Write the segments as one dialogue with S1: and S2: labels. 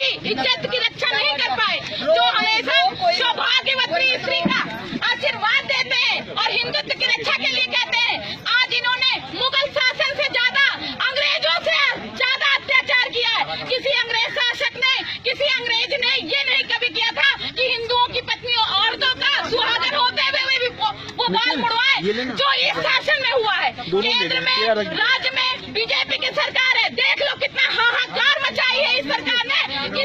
S1: इज्जत की रक्षा नहीं कर पाए, जो हमेशा सौभाग्यवती स्त्री का आशीर्वाद देते हैं और हिंदुत्व की रक्षा के लिए कहते हैं। आज इन्होंने मुगल शासन से ज्यादा, अंग्रेजों से ज्यादा अत्याचार किया है। किसी अंग्रेज शासक ने, किसी अंग्रेज ने ये नहीं कभी किया था कि हिंदुओं की पत्नियों, औरतों का सुहागन होते हुए भी वो बाल मुड़वाए, जो इस शासन में हुआ है। केंद्र में, राज्य में बीजेपी की सरकार है। देख लो कितना हाहाकार मचाई है इस सरकार ने कि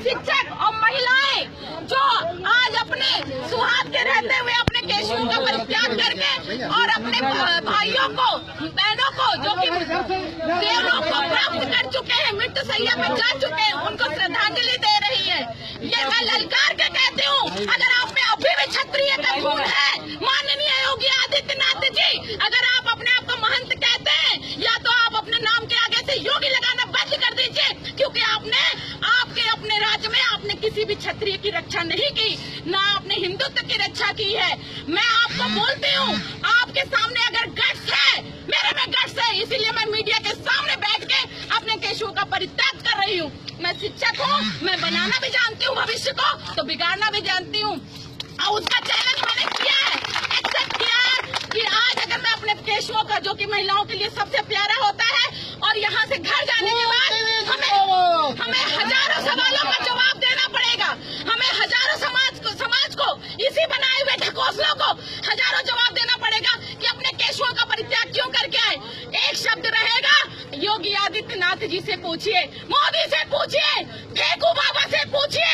S1: शिक्षक और महिलाएं जो आज अपने सुहाग के रहते हुए अपने केशुओं का परित्याग करके और अपने भाइयों को, बहनों को जो कि देवलोक को प्राप्त कर चुके हैं, मृत्यु शैया पर जा चुके हैं, उनको श्रद्धांजलि दे रही है। ये मैं ललकार के कहती हूँ, अगर आप में अभी भी क्षत्रिय का खून है, माननीय योगी आदित्यनाथ जी, अगर आप अपने आप को महंत कहते हैं, या तो आप अपने नाम के आगे से योगी लगाना बंद कर दीजिए, क्योंकि आपने अपने राज्य में आपने किसी भी क्षत्रिय की रक्षा नहीं की, ना आपने हिंदुत्व की रक्षा की है। मैं आपको बोलती हूँ, आपके सामने अगर गट्स है, मेरे में गट्स है, इसीलिए मैं मीडिया के सामने बैठ के अपने केशुओं का परित्याग कर रही हूँ। मैं शिक्षक हूँ, मैं बनाना भी जानती हूँ भविष्य को, तो बिगाड़ना भी जानती हूँ। और उसका चैलेंज मैंने किया है, एक्सेप्ट किया है कि आज अगर मैं अपने केशुओं का, जो कि महिलाओं के लिए सबसे प्यारा होता है, और यहाँ से घर जाने के बाद हमें हजारों सवालों का जवाब देना पड़ेगा। हमें हजारों समाज को इसी बनाए हुए ढकोसलों को हजारों जवाब देना पड़ेगा कि अपने केशुओं का परित्याग क्यों करके आए। एक शब्द रहेगा, योगी आदित्यनाथ जी से पूछिए, मोदी से पूछिए, फेंकू बाबा से पूछिए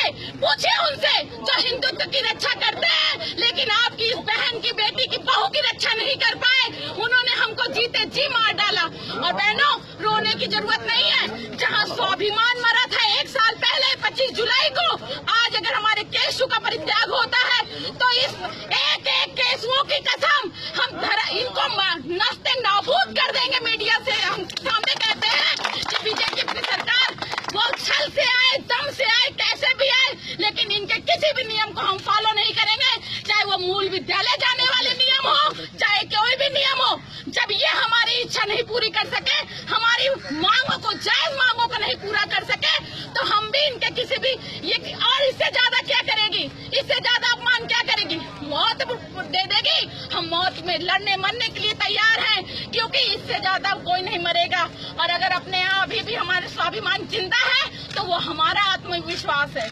S1: उनसे जो हिंदुत्व की रक्षा करते हैं, लेकिन आपकी इस बहन की, बेटी की, बहू की रक्षा नहीं कर पाए। उन्होंने हमको जीते जी मार डाला। और बहनों, रोने की जरूरत नहीं है। जहाँ स्वाभिमान मरा था 1 साल पहले 25 जुलाई को, आज अगर हमारे केशु का परित्याग होता है तो इस एक केशुओं की कसम हम इनको नस्ते नाबूद कर देंगे। मीडिया से हम सामने कहते हैं कि बीजेपी की सरकार वो छल से आए, दम से आए, कैसे भी आए, लेकिन इनके किसी भी नियम को हम फॉलो नहीं करेंगे, चाहे वो मूल विद्यालय जाने वाले नियम हो, चाहे कोई भी नियम हो। जब ये हमारी इच्छा नहीं पूरी कर सके, हमारी मांगों को, जायज मांगों को नहीं पूरा कर सके, तो हम भी इनके किसी भी ये, और इससे ज्यादा क्या करेगी, इससे ज्यादा अपमान क्या करेगी, मौत दे देगी। हम मौत में लड़ने मरने के लिए तैयार हैं, क्योंकि इससे ज्यादा कोई नहीं मरेगा। और अगर अपने यहाँ अभी भी हमारे स्वाभिमान जिंदा है, तो वो हमारा आत्मविश्वास है,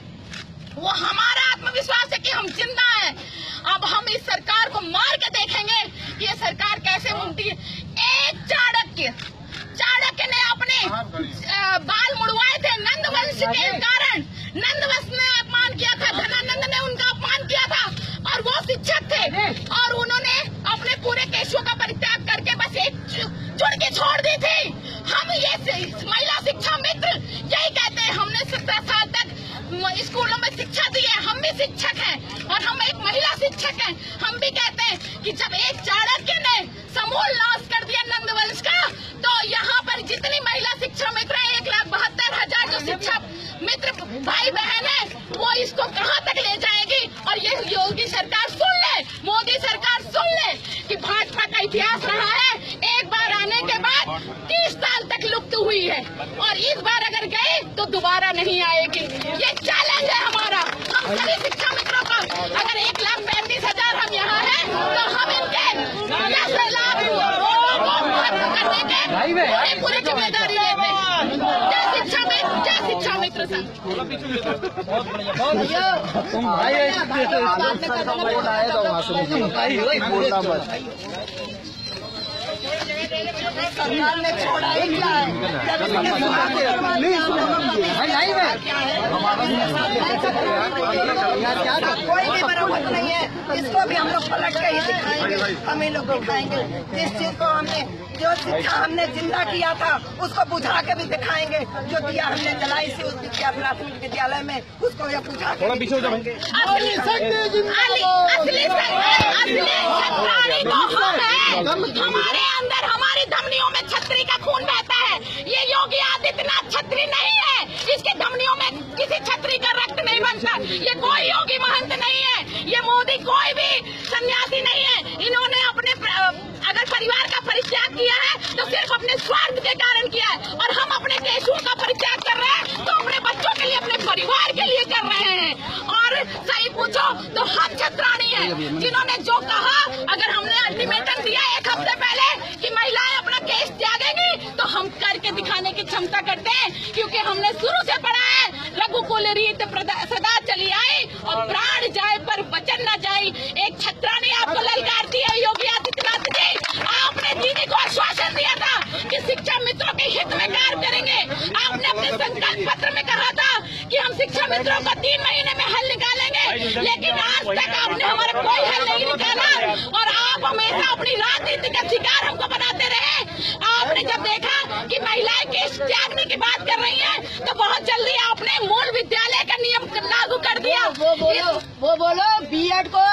S1: वो हमारा आत्मविश्वास है कि हम जिंदा हैं। अब हम इस सरकार को मार के देखेंगे कि ये सरकार कैसे बनती है। एक चाणक्य ने अपने बाल मुड़वाए थे नंदवंश के कारण। नंदवंश ने अपमान किया था, धनानंद ने उनका अपमान किया था, और वो शिक्षक थे, और उन्होंने अपने पूरे केशुओं का परित्याग करके बस एक चुड़की छोड़ दी थी। हम ये महिला शिक्षा मित्र यही कहते हैं, हमने 17 साल तक स्कूलों में शिक्षा दी है, हम भी शिक्षक हैं और हम एक महिला शिक्षक हैं। हम भी कहते हैं कि जब एक चाणक्य ने समूल नाश कर दिया नंदवंश का, तो यहाँ पर जितनी महिला शिक्षा मित्र है, 1,72,000 जो शिक्षा मित्र भाई बहन है, वो इसको कहाँ तक ले जाएगी। और ये योगी सरकार सुन ले, मोदी सरकार सुन ले कि भाजपा का इतिहास रहा है, एक बार आने के बाद 30 साल तक लुप्त हुई है, और इस बार अगर गए तो दोबारा नहीं आएगी। ये चैलेंज है हमारा, हम सभी शिक्षा मित्रों का। अगर 1,35,000 हम यहाँ हैं, तो हम इनके 10 लाख वोटों को खत्म करने के पूरी जिम्मेदारी लेते हैं। जय शिक्षा मित्र संघ।
S2: सरकार ने छोड़ा ही क्या है, कोई भी बराबर नहीं है। इसको भी हम लोग पलट के ही दिखाएंगे, हम ही लोग दिखाएंगे। जिस चीज को हमने, जो शिक्षा हमने जिंदा किया था, उसको बुझा के भी दिखाएंगे। जो दिया हमने जलाई से उस प्राथमिक विद्यालय में, उसको ये बुझा के दिखाएंगे। हमारे अंदर, हमारी धमनियों में छतरी का खून बहता है। ये योगी आदित्यनाथ छतरी नहीं है, इसके धमनियों में किसी छतरी का रक्त नहीं बनता। ये कोई योगी महंत नहीं है, ये मोदी कोई भी सन्यासी नहीं है। इन्होंने अपने अगर परिवार का परित्याग किया है तो सिर्फ अपने स्वार्थ के कारण किया है, और हम अपने केशुओं का परित्याग कर रहे हैं तो अपने बच्चों है, जिन्होंने जो कहा, अगर हमने अल्टीमेटम दिया 1 हफ्ते पहले कि महिलाएं अपना केस त्यागेंगी, तो हम करके दिखाने की क्षमता करते हैं, क्योंकि हमने शुरू से पढ़ा है रघुकुल रीत सदा चली आई और प्राण जाए पर वचन न जाए। एक छत्रानी आपको ललकारती है योगी आदित्यनाथ जी। आपने दीदी को आश्वासन दिया था कि शिक्षा मित्रों के हित में कार्य करेंगे। आपने अपने संकल्प पत्र में कहा था कि हम शिक्षा मित्रों को 3 महीने में हल निकालेंगे, लेकिन आज तक आपने हमारा कोई हल नहीं निकाला और आप हमेशा अपनी राजनीति का शिकार हमको बनाते रहे। आपने जब देखा कि महिलाएं केस त्यागने की बात कर रही हैं, तो बहुत जल्दी आपने मूल विद्यालय का नियम लागू कर दिया।
S3: वो बोलो बीएड को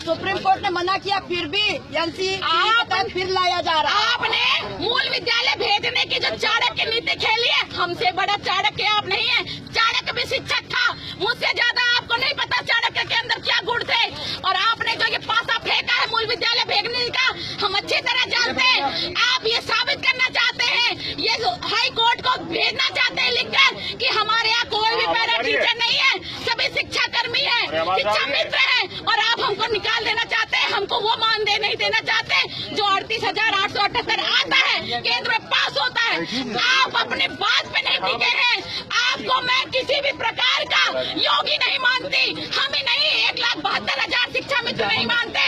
S3: सुप्रीम कोर्ट ने मना किया, फिर भी एनसीईआरटी फिर लाया जा रहा है।
S2: आपने मूल विद्यालय भेजने की जो चाणक्य नीति खेली है, हमसे बड़ा चाणक्य आप नहीं है। चाणक्य भी शिक्षक था, मुझसे ज्यादा आपको नहीं पता चाणक्य के अंदर क्या गुण थे। और आपने जो ये पासा फेंका है मूल विद्यालय भेजने का, हम अच्छी तरह जानते हैं। आप ये साबित करना चाहते हैं, ये हाई कोर्ट को भेजना चाहते हैं लिखकर कि हमारे यहाँ कोई भी पैरा टीचर नहीं है, सभी शिक्षा कर्मी है, शिक्षा मित्र है, और आप हमको निकाल देना चाहते हैं। हमको वो मानदेय नहीं देना चाहते जो 38,878 आता है, केंद्र में पास होता है। आप अपने बात पे नहीं टिके हैं। आपको मैं किसी भी प्रकार का योगी नहीं मानती, हम ही नहीं 1,72,000 शिक्षा मित्र नहीं मानते।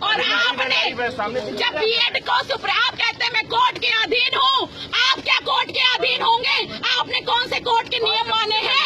S2: और आपने जब बीएड को आप कहते हैं मैं कोर्ट के अधीन हूँ, आप क्या कोर्ट के अधीन होंगे? आपने कौन से कोर्ट के नियम माने हैं?